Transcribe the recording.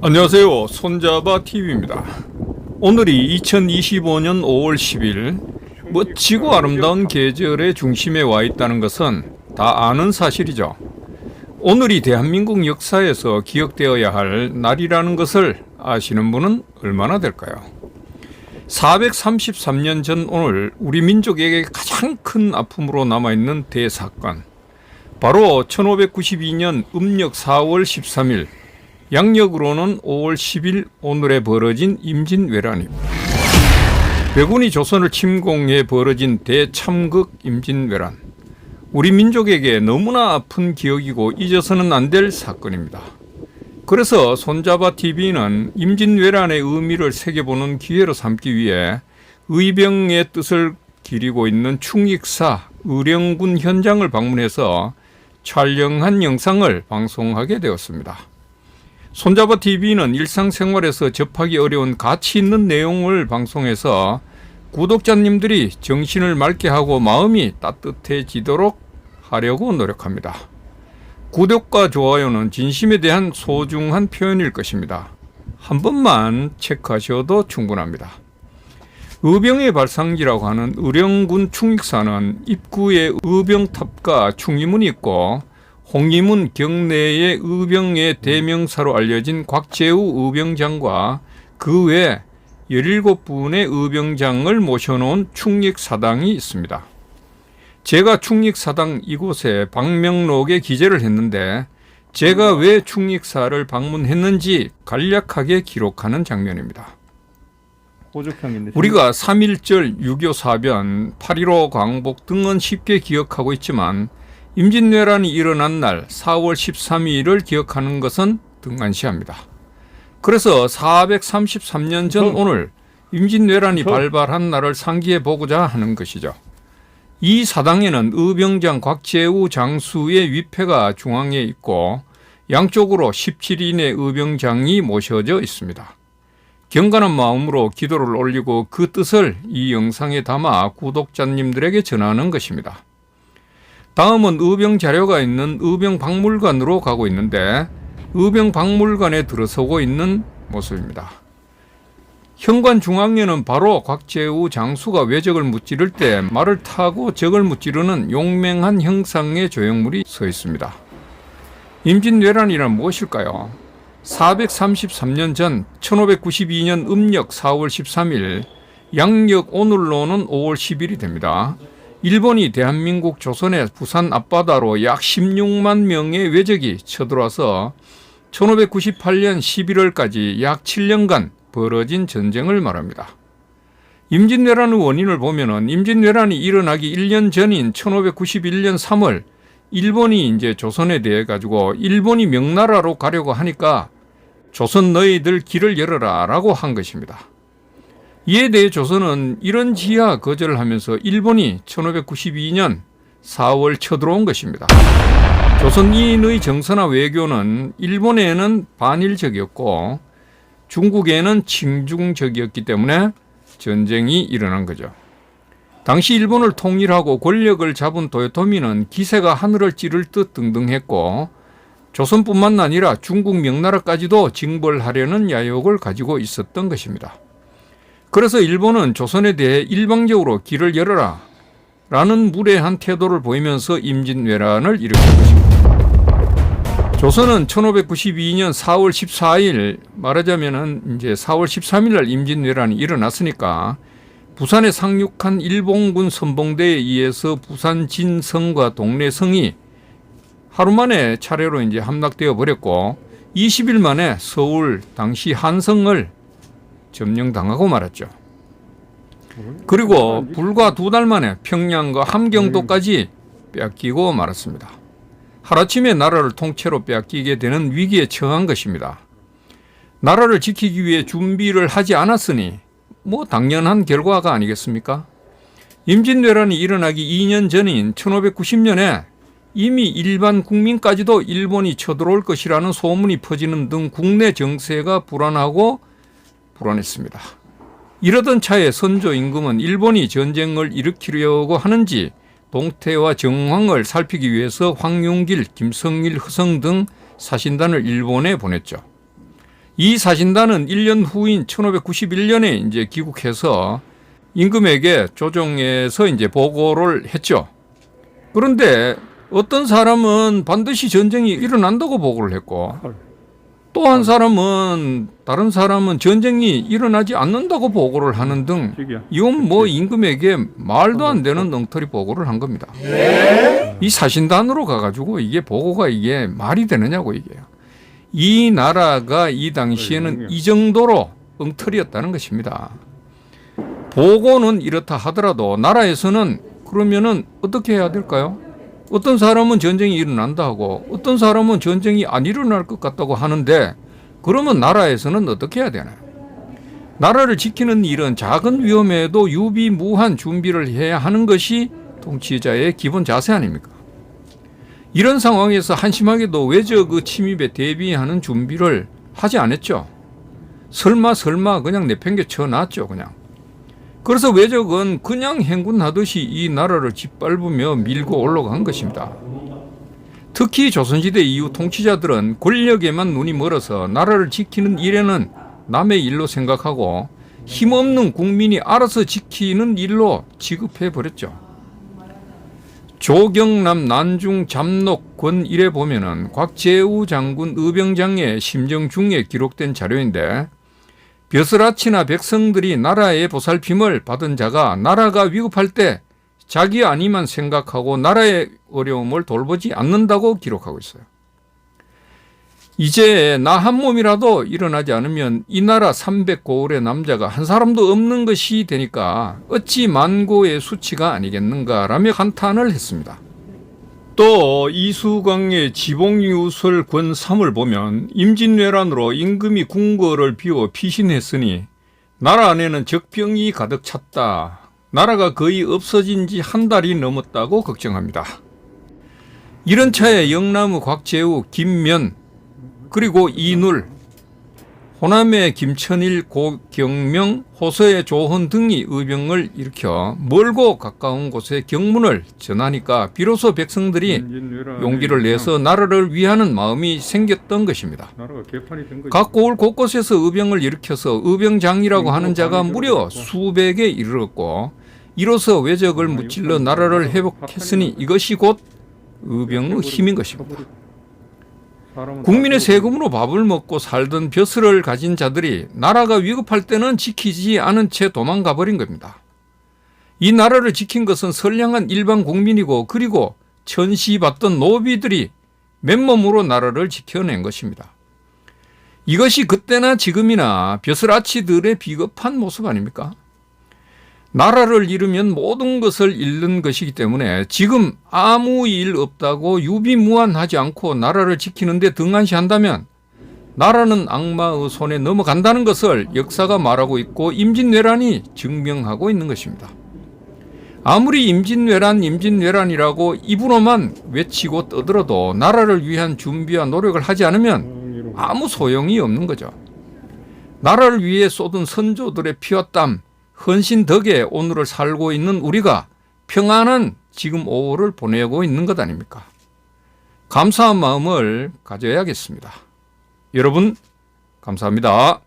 안녕하세요. 손잡아 TV입니다. 오늘이 2025년 5월 10일 멋지고 아름다운 계절의 중심에 와 있다는 것은 다 아는 사실이죠. 오늘이 대한민국 역사에서 기억되어야 할 날이라는 것을 아시는 분은 얼마나 될까요? 433년 전 오늘 우리 민족에게 가장 큰 아픔으로 남아있는 대사건, 바로 1592년 음력 4월 13일, 양력으로는 5월 10일 오늘에 벌어진 임진왜란입니다. 왜군이 조선을 침공해 벌어진 대참극 임진왜란. 우리 민족에게 너무나 아픈 기억이고 잊어서는 안 될 사건입니다. 그래서 손잡아 TV는 임진왜란의 의미를 새겨보는 기회로 삼기 위해 의병의 뜻을 기리고 있는 충익사 의령군 현장을 방문해서 촬영한 영상을 방송하게 되었습니다. 손잡아 TV는 일상생활에서 접하기 어려운 가치 있는 내용을 방송해서 구독자님들이 정신을 맑게 하고 마음이 따뜻해지도록 하려고 노력합니다. 구독과 좋아요는 진심에 대한 소중한 표현일 것입니다. 한 번만 체크하셔도 충분합니다. 의병의 발상지라고 하는 의령군 충익사는 입구에 의병탑과 충의문이 있고, 홍림은 경내의 의병의 대명사로 알려진 곽재우 의병장과 그 외 17분의 의병장을 모셔놓은 충익사당이 있습니다. 제가 충익사당 이곳에 방명록에 기재를 했는데, 제가 왜 충익사를 방문했는지 간략하게 기록하는 장면입니다. 우리가 3.1절, 6.25 사변, 8.15 광복 등은 쉽게 기억하고 있지만 임진왜란이 일어난 날 4월 13일을 기억하는 것은 등한시합니다. 그래서 433년 전 오늘 임진왜란이 발발한 날을 상기해 보고자 하는 것이죠. 이 사당에는 의병장 곽재우 장수의 위패가 중앙에 있고 양쪽으로 17인의 의병장이 모셔져 있습니다. 경건한 마음으로 기도를 올리고 그 뜻을 이 영상에 담아 구독자님들에게 전하는 것입니다. 다음은 의병 자료가 있는 의병박물관으로 가고 있는데, 의병박물관에 들어서고 있는 모습입니다. 현관 중앙에는 바로 곽재우 장수가 외적을 무찌를 때 말을 타고 적을 무찌르는 용맹한 형상의 조형물이 서 있습니다. 임진왜란이란 무엇일까요? 433년 전 1592년 음력 4월 13일, 양력 오늘로는 5월 10일이 됩니다. 일본이 대한민국 조선의 부산 앞바다로 약 16만 명의 외적이 쳐들어와서 1598년 11월까지 약 7년간 벌어진 전쟁을 말합니다. 임진왜란의 원인을 보면은 임진왜란이 일어나기 1년 전인 1591년 3월, 일본이 이제 조선에 대해 가지고 일본이 명나라로 가려고 하니까 조선 너희들 길을 열어라 라고 한 것입니다. 이에 대해 조선은 이런 지하 거절을 하면서 일본이 1592년 4월 쳐들어온 것입니다. 조선인의 정서나 외교는 일본에는 반일적이었고 중국에는 친중적이었기 때문에 전쟁이 일어난 거죠. 당시 일본을 통일하고 권력을 잡은 도요토미는 기세가 하늘을 찌를 듯 등등했고, 조선뿐만 아니라 중국 명나라까지도 징벌하려는 야욕을 가지고 있었던 것입니다. 그래서 일본은 조선에 대해 일방적으로 길을 열어라 라는 무례한 태도를 보이면서 임진왜란을 일으킨 것입니다. 조선은 1592년 4월 14일, 말하자면은 이제 4월 13일 날 임진왜란이 일어났으니까 부산에 상륙한 일본군 선봉대에 의해서 부산 진성과 동래성이 하루 만에 차례로 이제 함락되어 버렸고, 20일 만에 서울 당시 한성을 점령당하고 말았죠. 그리고 불과 2달 만에 평양과 함경도까지 빼앗기고 말았습니다. 하루아침에 나라를 통째로 빼앗기게 되는 위기에 처한 것입니다. 나라를 지키기 위해 준비를 하지 않았으니 당연한 결과가 아니겠습니까? 임진왜란이 일어나기 2년 전인 1590년에 이미 일반 국민까지도 일본이 쳐들어올 것이라는 소문이 퍼지는 등 국내 정세가 불안했습니다. 이러던 차에 선조 임금은 일본이 전쟁을 일으키려고 하는지 동태와 정황을 살피기 위해서 황용길, 김성일, 허성 등 사신단을 일본에 보냈죠. 이 사신단은 1년 후인 1591년에 이제 귀국해서 임금에게 조정에서 이제 보고를 했죠. 그런데 어떤 사람은 반드시 전쟁이 일어난다고 보고를 했고, 또 한 사람은 다른 사람은 전쟁이 일어나지 않는다고 보고를 하는 등 이건 뭐 임금에게 말도 안 되는 엉터리 보고를 한 겁니다. 이 사신단으로 가가지고 이게 보고가 이게 말이 되느냐고 이게요. 이 나라가 이 당시에는 이 정도로 엉터리였다는 것입니다. 보고는 이렇다 하더라도 나라에서는 그러면은 어떻게 해야 될까요? 어떤 사람은 전쟁이 일어난다 하고 어떤 사람은 전쟁이 안 일어날 것 같다고 하는데, 그러면 나라에서는 어떻게 해야 되나요? 나라를 지키는 일은 작은 위험에도 유비무한 준비를 해야 하는 것이 통치자의 기본 자세 아닙니까? 이런 상황에서 한심하게도 외적 침입에 대비하는 준비를 하지 않았죠. 설마 그냥 내팽개쳐 놨죠. 그냥. 그래서 외적은 그냥 행군하듯이 이 나라를 짓밟으며 밀고 올라간 것입니다. 특히 조선시대 이후 통치자들은 권력에만 눈이 멀어서 나라를 지키는 일에는 남의 일로 생각하고 힘없는 국민이 알아서 지키는 일로 취급해버렸죠. 조경남 난중 잡록 권 1에 보면은 곽재우 장군 의병장의 심정 중에 기록된 자료인데, 벼슬아치나 백성들이 나라의 보살핌을 받은 자가 나라가 위급할 때 자기 안위만 생각하고 나라의 어려움을 돌보지 않는다고 기록하고 있어요. 이제 나 한 몸이라도 일어나지 않으면 이 나라 300고을의 남자가 한 사람도 없는 것이 되니까 어찌 만고의 수치가 아니겠는가라며 한탄을 했습니다. 또 이수광의 지봉유설 권 3을 보면 임진왜란으로 임금이 궁궐을 비워 피신했으니 나라 안에는 적병이 가득 찼다. 나라가 거의 없어진 지 한 달이 넘었다고 걱정합니다. 이런 차에 영남의 곽재우, 김면, 그리고 이눌, 호남의 김천일, 고경명, 호서의 조헌 등이 의병을 일으켜 멀고 가까운 곳에 경문을 전하니까 비로소 백성들이 용기를 내서 나라를 위하는 마음이 생겼던 것입니다. 각 고을 곳곳에서 의병을 일으켜서 의병장이라고 하는 자가 무려 수백에 이르렀고, 이로써 외적을 무찔러 나라를 회복했으니 이것이 곧 의병의 힘인 것입니다. 국민의 세금으로 밥을 먹고 살던 벼슬을 가진 자들이 나라가 위급할 때는 지키지 않은 채 도망가 버린 겁니다. 이 나라를 지킨 것은 선량한 일반 국민이고, 그리고 천시받던 노비들이 맨몸으로 나라를 지켜낸 것입니다. 이것이 그때나 지금이나 벼슬아치들의 비겁한 모습 아닙니까? 나라를 잃으면 모든 것을 잃는 것이기 때문에 지금 아무 일 없다고 유비무환하지 않고 나라를 지키는데 등한시한다면 나라는 악마의 손에 넘어간다는 것을 역사가 말하고 있고 임진왜란이 증명하고 있는 것입니다. 아무리 임진왜란이라고 입으로만 외치고 떠들어도 나라를 위한 준비와 노력을 하지 않으면 아무 소용이 없는 거죠. 나라를 위해 쏟은 선조들의 피와 땀, 헌신 덕에 오늘을 살고 있는 우리가 평안한 지금 오후를 보내고 있는 것 아닙니까? 감사한 마음을 가져야겠습니다. 여러분, 감사합니다.